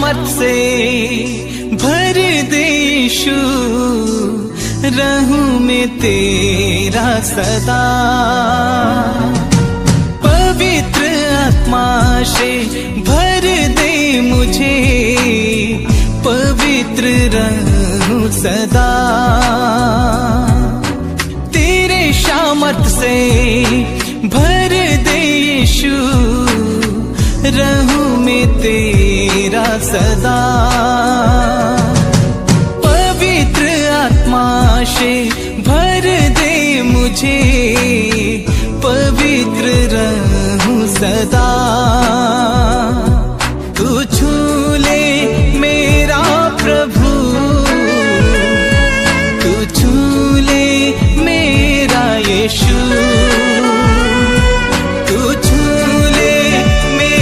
शामत से भर दे यीशु, रहूं मैं तेरा सदा। पवित्र आत्मा से भर दे मुझे, पवित्र रहूं सदा। तेरे शामत से भर दे यीशु, रहूं मैं तेरा सदा। पवित्र आत्मा से भर दे मुझे, पवित्र रहूं सदा।